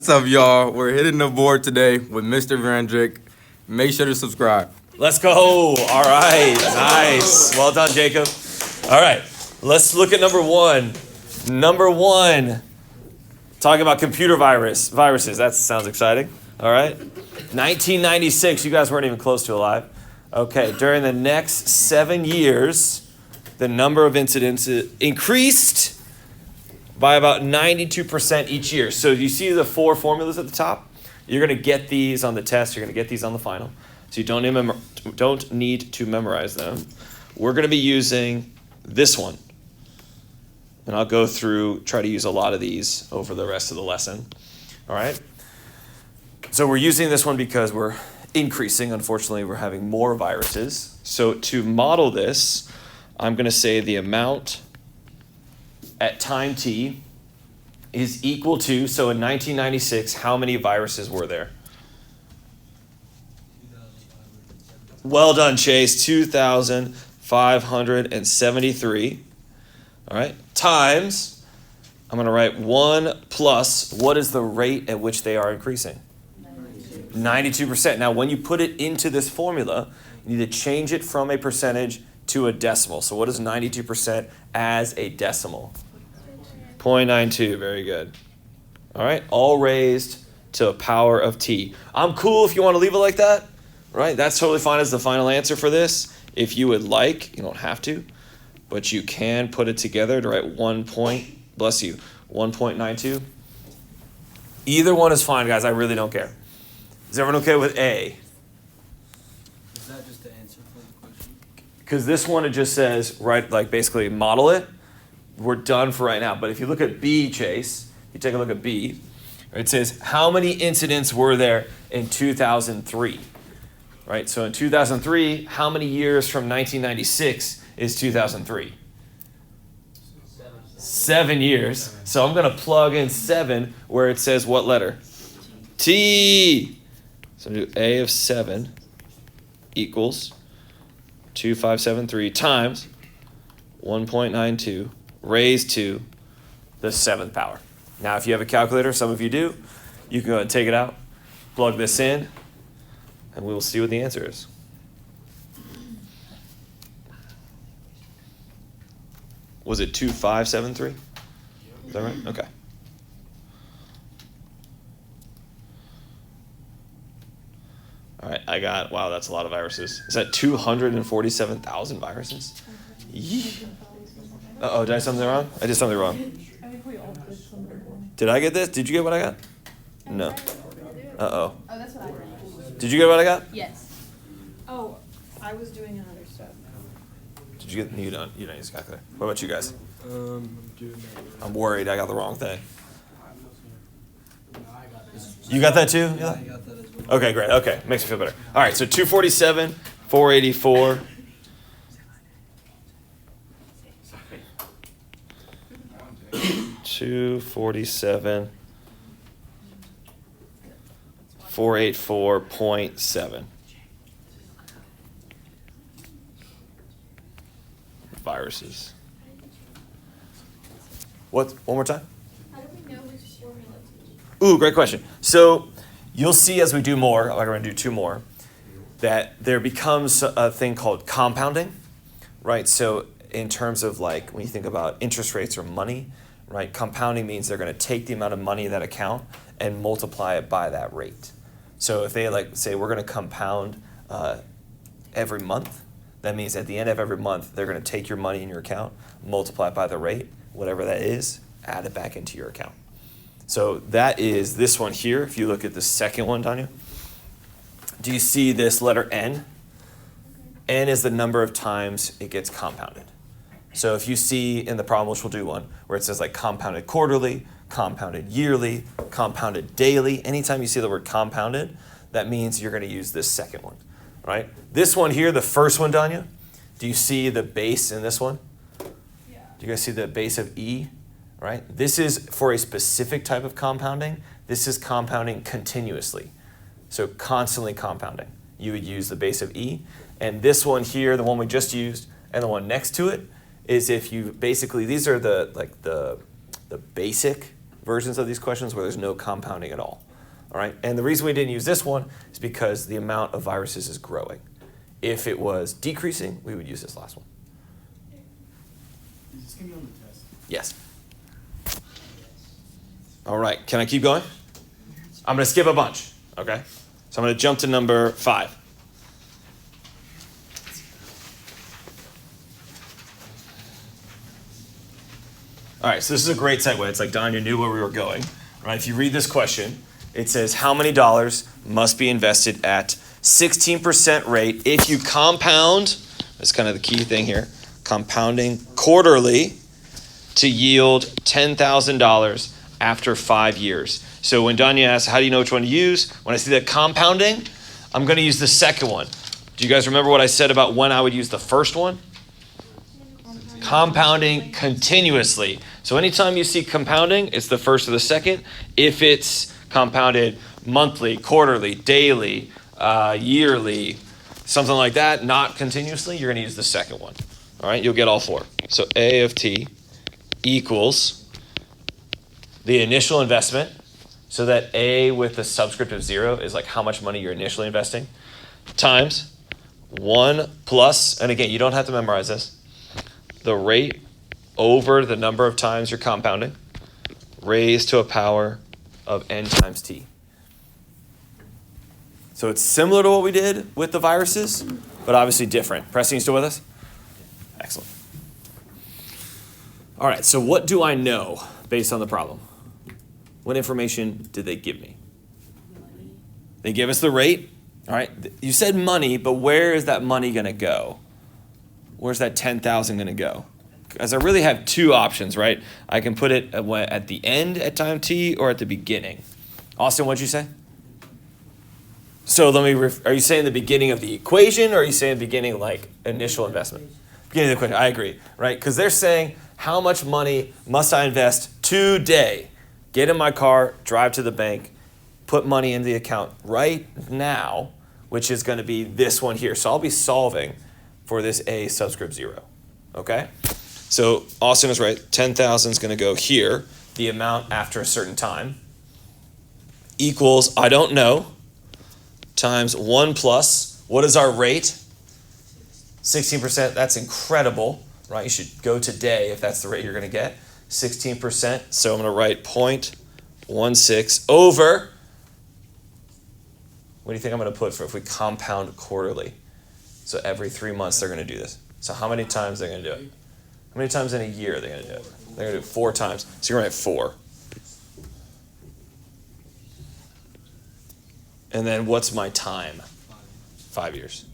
What's up, y'all? We're hitting the board today with Mr. Vandrick. Make sure to subscribe. Let's go. All right. Nice. Well done, Jacob. All right. Let's look at number one. Number one, talking about computer viruses. That sounds exciting. All right. 1996. You guys weren't even close to alive. Okay. During the next 7 years, the number of incidents increased by about 92% each year. So you see the four formulas at the top? You're going to get these on the test. You're going to get these on the final. So you don't need to memorize them. We're going to be using this one. And I'll go through, try to use a lot of these over the rest of the lesson. All right? So we're using this one because we're increasing. Unfortunately, we're having more viruses. So to model this, I'm going to say the amount at time t is equal to, so in 1996, how many viruses were there? Well done, Chase. 2,573. All right. Times, I'm going to write 1 plus, what is the rate at which they are increasing? 92%. Now, when you put it into this formula, you need to change it from a percentage to a decimal. So what is 92% as a decimal? 0.92, very good. All right, all raised to a power of t. I'm cool if you want to leave it like that, right? That's totally fine as the final answer for this. If you would like, you don't have to, but you can put it together to write 1.92. Either one is fine, guys. I really don't care. Is everyone okay with A? Is that just the answer for the question? Because this one, it just says, right, like basically model it. We're done for right now. But if you look at B, Chase, you take a look at B, it says, how many incidents were there in 2003? Right? So in 2003, how many years from 1996 is 2003? 7 years. So I'm going to plug in 7 where it says what letter? T. So I'm going to do A of 7 equals 2,573 times 1.92 raised to the 7th power. Now, if you have a calculator, some of you do, you can go ahead and take it out, plug this in, and we will see what the answer is. Was it 2,573? Is that right? Okay. All right, I got, wow, that's a lot of viruses. Is that 247,000 viruses? Yee. Uh-oh, did I do something wrong? I did something wrong. I think we all did something wrong. Did I get this? Did you get what I got? No. Uh-oh. Oh, that's what I did. Did you get what I got? Yes. Oh, I was doing another stuff. Did you get, you don't use a calculator. What about you guys? I'm doing that. I'm worried I got the wrong thing. No, I got this. You got that too? Yeah, Yeah? I got that as well. Okay, great. Okay, makes me feel better. All right, so 247, 484. 247, 484.7 viruses. What? One more time? How do we know which formula to use? Ooh, great question. So you'll see as we do more, like we're going to do 2 more, that there becomes a thing called compounding, right? So in terms of like when you think about interest rates or money, right? Compounding means they're going to take the amount of money in that account and multiply it by that rate. So if they like say we're going to compound every month, that means at the end of every month they're going to take your money in your account, multiply it by the rate, whatever that is, add it back into your account. So that is this one here. If you look at the second one, Tanya, do you see this letter N? N is the number of times it gets compounded. So if you see in the problem, which we'll do one, where it says like compounded quarterly, compounded yearly, compounded daily, anytime you see the word compounded, that means you're going to use this second one, right? This one here, the first one, Danya, do you see the base in this one? Yeah. Do you guys see the base of E, right? This is for a specific type of compounding. This is compounding continuously. So constantly compounding. You would use the base of E. And this one here, the one we just used, and the one next to it, is if you basically, these are the basic versions of these questions where there's no compounding at all. All right, and the reason we didn't use this one is because the amount of viruses is growing. If it was decreasing, we would use this last one. Is this gonna be on the test? Yes. All right, can I keep going? I'm going to skip a bunch, okay? So I'm going to jump to number 5. All right, so this is a great segue. It's like Don, you knew where we were going, right? If you read this question, it says how many dollars must be invested at 16% rate if you compound, that's kind of the key thing here, compounding quarterly to yield $10,000 after 5 years. So when Danya asks, how do you know which one to use? When I see that compounding, I'm going to use the second one. Do you guys remember what I said about when I would use the first one? Compounding continuously. So anytime you see compounding, it's the first or the second. If it's compounded monthly, quarterly, daily, yearly, something like that, not continuously, you're going to use the second one. All right, you'll get all 4. So A of t equals the initial investment, so that A with the subscript of 0 is like how much money you're initially investing, times 1 plus, and again, you don't have to memorize this, the rate over the number of times you're compounding, raised to a power of n times t. So it's similar to what we did with the viruses, but obviously different. Preston, you still with us? Excellent. All right, so what do I know based on the problem? What information did they give me? They give us the rate. All right, you said money, but where is that money going to go? Where's that 10,000 going to go? Because I really have 2 options, right? I can put it at the end at time t or at the beginning. Austin, what'd you say? So are you saying the beginning of the equation, or are you saying the beginning like initial investment? Beginning of the equation, I agree, right? Because they're saying, how much money must I invest today? Get in my car, drive to the bank, put money in the account right now, which is going to be this one here. So I'll be solving for this A subscript 0, okay? So Austin is right, 10,000 is going to go here, the amount after a certain time, equals, I don't know, times 1 plus, what is our rate? 16%, that's incredible, right? You should go today if that's the rate you're going to get. 16%, so I'm going to write 0.16 over, what do you think I'm going to put for if we compound quarterly? So every 3 months they're going to do this. So how many times are they going to do it? How many times in a year are they going to do it? They're going to do it 4 times. So you're going to write 4. And then what's my time? 5 years.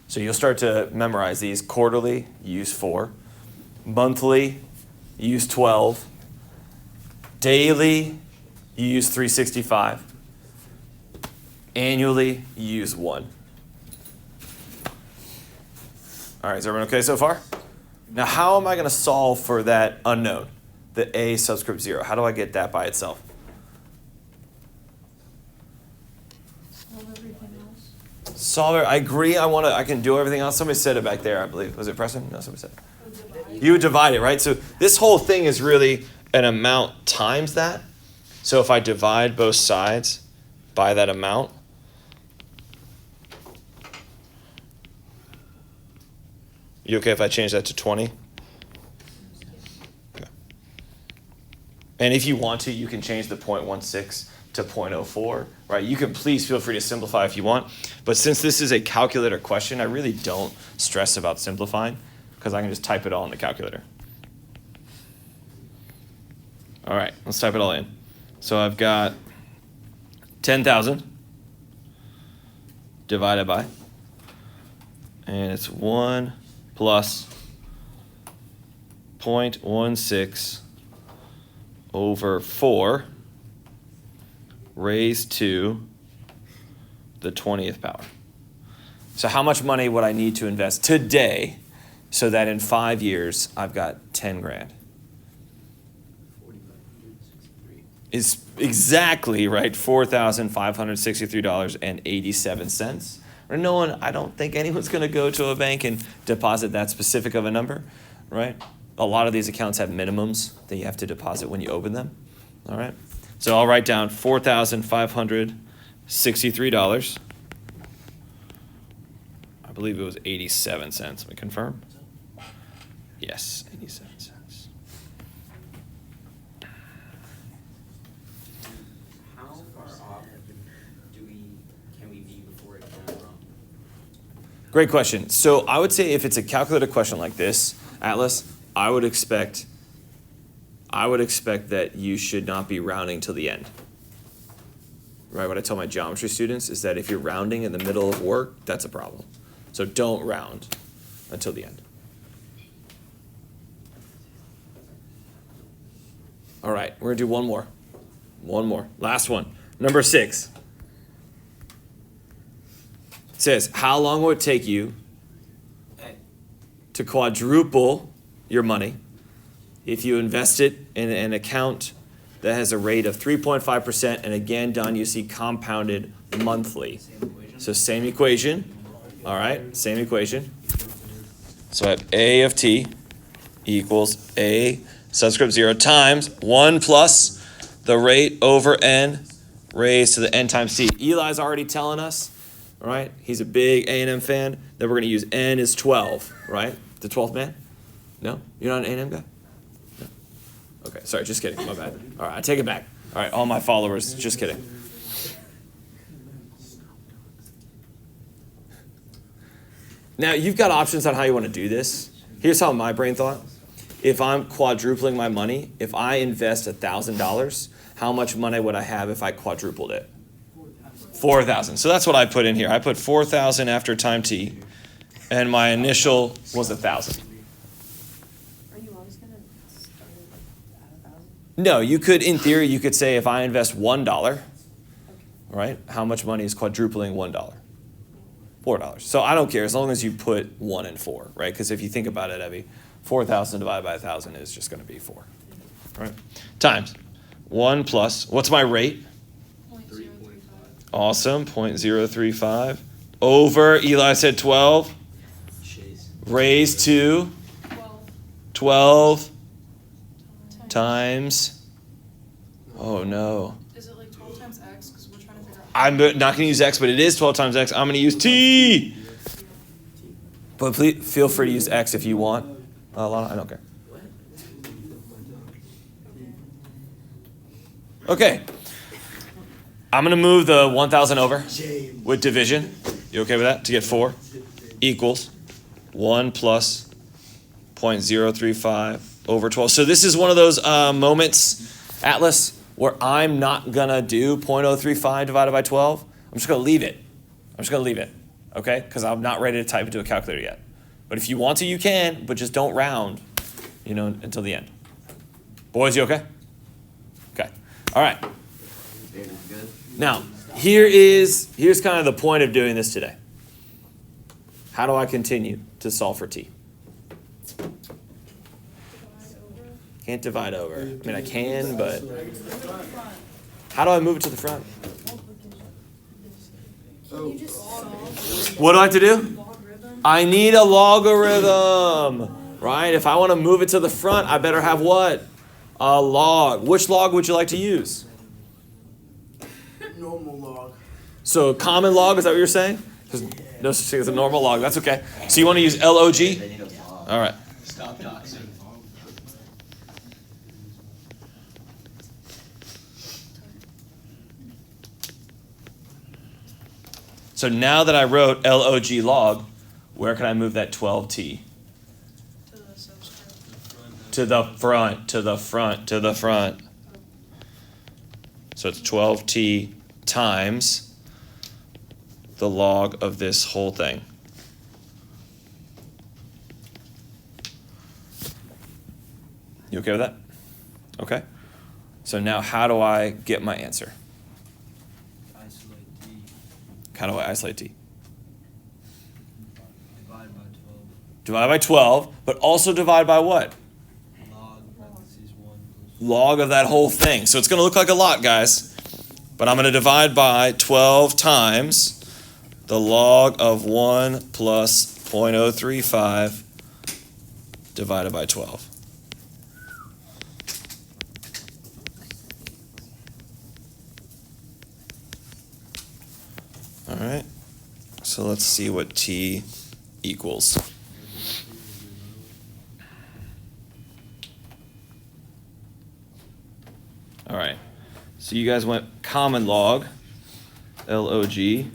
So you'll start to memorize these. Quarterly, you use 4. Monthly, you use 12. Daily, you use 365. Annually, you use 1. All right, is everyone okay so far? Now, how am I going to solve for that unknown, the A subscript 0? How do I get that by itself? Solve everything else. Solve it. I agree. I can do everything else. Somebody said it back there, I believe. Was it Preston? No, somebody said it. You would divide it, right? So this whole thing is really an amount times that. So if I divide both sides by that amount, you okay if I change that to 20? Okay. And if you want to, you can change the 0.16 to 0.04, right? You can please feel free to simplify if you want. But since this is a calculator question, I really don't stress about simplifying because I can just type it all in the calculator. All right, let's type it all in. So I've got 10,000 divided by, and it's 1 plus 0.16 over 4 raised to the 20th power. So how much money would I need to invest today so that in 5 years I've got 10 grand? Is exactly right, $4,563.87. Or I don't think anyone's going to go to a bank and deposit that specific of a number, right? a lot of these accounts have minimums that you have to deposit when you open them. All right. So I'll write down $4,563. I believe it was 87 cents. Let me confirm. Yes, 87 cents. How far off can we be before it goes wrong? Great question. So I would say if it's a calculated question like this, Atlas, I would expect that you should not be rounding till the end. Right? What I tell my geometry students is that if you're rounding in the middle of work, that's a problem. So don't round until the end. All right, we're gonna do one more. One more. Last one. Number 6. It says, how long will it take you to quadruple your money if you invest it in an account that has a rate of 3.5%, and again, Don, you see compounded monthly. So same equation. All right, same equation. So I have A of t equals A subscript 0 times 1 plus the rate over n raised to the n times t. Eli's already telling us, right? He's a big A&M fan, that we're going to use n is 12, right? The 12th man? No? You're not an A&M guy? No? Okay, sorry, just kidding. My bad. All right, I take it back. All right, all my followers, just kidding. Now, you've got options on how you want to do this. Here's how my brain thought. If I'm quadrupling my money, if I invest $1,000, how much money would I have if I quadrupled it? 4,000. So that's what I put in here. I put 4,000 after time t, and my initial was 1,000. Are you always gonna start it at 1,000? No, you could, in theory, you could say if I invest $1, right, how much money is quadrupling $1? $4. So I don't care as long as you put 1 and 4, right? Because if you think about it, Evie, 4,000 divided by 1,000 is just going to be 4, right? Times 1 plus, what's my rate? 0.035. Awesome, 0.035. Over, Eli said 12. Raised to 12 times, oh no. Is it like 12 times x? Because we're trying to figure out. I'm not going to use x, but it is 12 times x. I'm going to use t. But please feel free to use x if you want. Lana, I don't care. Okay. I'm going to move the 1,000 over with division. You okay with that? To get 4 equals 1 plus 0.035 over 12. So this is one of those moments, Atlas, where I'm not going to do 0.035 divided by 12. I'm just going to leave it. Okay? Because I'm not ready to type into a calculator yet. But if you want to, you can, but just don't round, until the end. Boys, you okay? Okay. All right. Now, here's kind of the point of doing this today. How do I continue to solve for t? Can't divide over. I mean, I can, but how do I move it to the front? Can you just solve What do I have to do? logarithm? I need a logarithm, right? If I want to move it to the front, I better have what? A log. Which log would you like to use? Normal log. So common log, is that what you're saying? There's no such thing as a normal log. That's okay. So you want to use log? All right. Stop doxing. So now that I wrote log log, where can I move that 12t? To the subscript. To the front, to the front, to the front. So it's 12t times the log of this whole thing. You okay with that? Okay. So now how do I get my answer? Isolate t. How do I isolate t? Divide by 12. Divide by 12, but also divide by what? Log parentheses 1 plus. Log of that whole thing. So it's going to look like a lot, guys. But I'm going to divide by 12 times the log of 1 plus 0.035 divided by 12. All right. So let's see what t equals. All right. So you guys went common log, log. I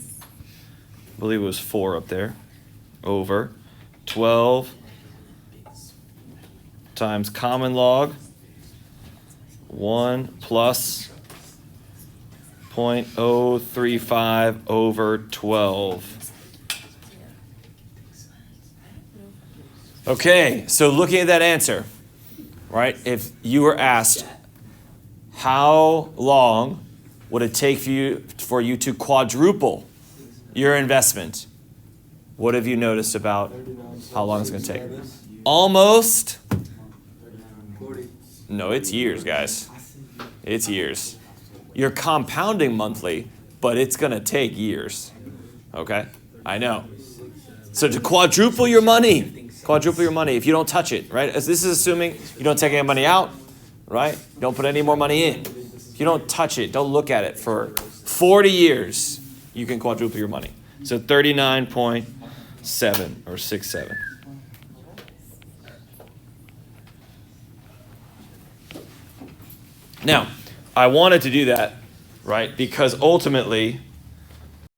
believe it was 4 up there, over 12 times common log 1 plus 0.035 over 12. Okay, so looking at that answer, right? If you were asked, how long would it take for you to quadruple your investment? What have you noticed about how long it's going to take? Almost. No, it's years, guys. It's years. You're compounding monthly, but it's going to take years. Okay? I know. So to quadruple your money if you don't touch it, right? This is assuming you don't take any money out, right? Don't put any more money in. If you don't touch it, don't look at it for 40 years, you can quadruple your money. So 39.7 or 67. Now, I wanted to do that, right? Because ultimately,